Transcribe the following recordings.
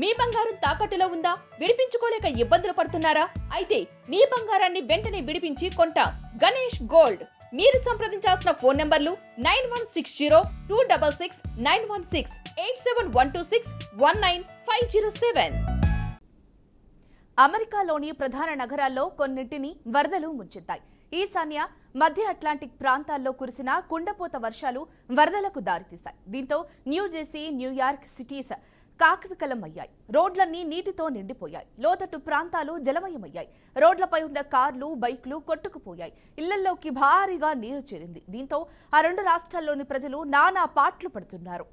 మీ బంగారం తాకట్టులో ఉందా? విడిపించుకోలేక ఇబ్బందులు పడుతున్నారా? అయితే మీ బంగారాన్ని వెంటనే విడిపించి కొంటాం. గణేష్ గోల్డ్. మీరు సంప్రదించాల్సిన ఫోన్ నంబర్లు 9160-266-916, 8712619507. అమెరికాలోని ప్రధాన నగరాల్లో కొన్నింటిని వరదలు ముంచెత్తాయి. ఈశాన్య మధ్య అట్లాంటిక్ ప్రాంతాల్లో కురిసిన కుండపోత వర్షాలు వరదలకు దారితీశాయి. దీంతో న్యూజెర్సీ, న్యూయార్క్ సిటీస్ కాకవికలమయ్యాయి. రోడ్లన్నీ నీటితో నిండిపోయాయి. లోతట్టు ప్రాంతాలు జలమయమయ్యాయి. రోడ్లపై ఉన్న కార్లు, బైక్లు కొట్టుకుపోయాయి. ఇళ్లలోకి భారీగా నీరు చేరింది. దీంతో ఆ రెండు రాష్ట్రాల్లోని ప్రజలు నానా పాట్లు పడుతున్నారు.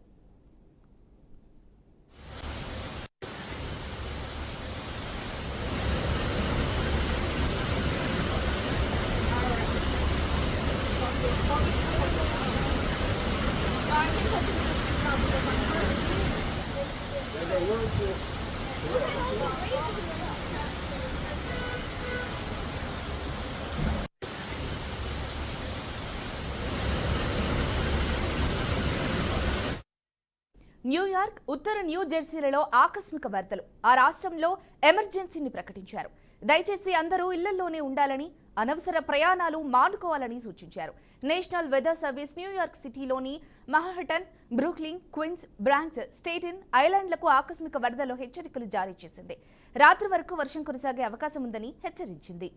న్యూయార్క్, ఉత్తర న్యూ జెర్సీలలో ఆకస్మిక వరదలు. ఆ రాష్ట్రంలో ఎమర్జెన్సీని ప్రకటించారు. దయచేసి అందరూ ఇళ్లలోనే ఉండాలని, అనవసర ప్రయాణాలు మానుకోవాలని సూచించారు. నేషనల్ వెదర్ సర్వీస్ న్యూయార్క్ సిటీలోని Manhattan, Brooklyn, Queens, Bronx, Staten ఐలాండ్లకు ఆకస్మిక వరదలు హెచ్చరికలు జారీ చేసింది. రాత్రి వరకు వర్షం కొనసాగే అవకాశం ఉందని హెచ్చరించింది.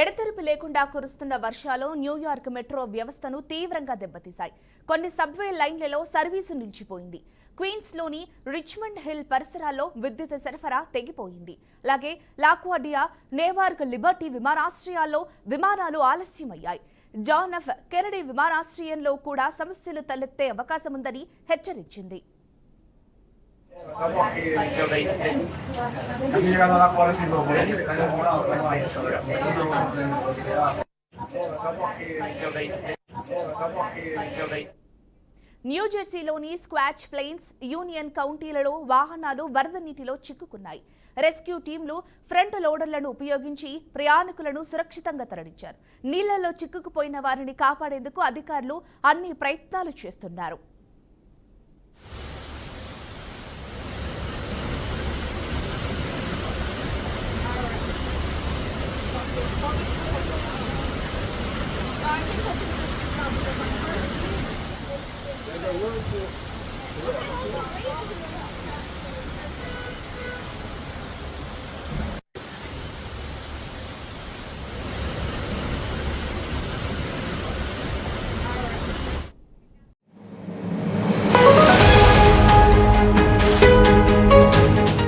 ఎడతెరిపి లేకుండా కురుస్తున్న వర్షాలు న్యూయార్క్ మెట్రో వ్యవస్థను తీవ్రంగా దెబ్బతీశాయి. కొన్ని సబ్వే లైన్లలో సర్వీసు నిలిచిపోయింది. క్వీన్స్లోని రిచ్మండ్ హిల్ పరిసరాల్లో విద్యుత్ సరఫరా తెగిపోయింది. అలాగే లాక్వార్డియా, నేవార్క్, లిబర్టీ విమానాశ్రయాల్లో విమానాలు ఆలస్యమయ్యాయి. జాన్ ఎఫ్ కెనడీ విమానాశ్రయంలో కూడా సమస్యలు తలెత్తే అవకాశం ఉందని హెచ్చరించింది. న్యూజెర్సీలోని స్క్వాచ్ ప్లెయిన్స్, యూనియన్ కౌంటీలలో వాహనాలు వరద నీటిలో చిక్కుకున్నాయి. రెస్క్యూ టీంలు ఫ్రంట్ లోడర్లను ఉపయోగించి ప్రయాణికులను సురక్షితంగా తరలించారు. నీళ్లలో చిక్కుకుపోయిన వారిని కాపాడేందుకు అధికారులు అన్ని ప్రయత్నాలు చేస్తున్నారు.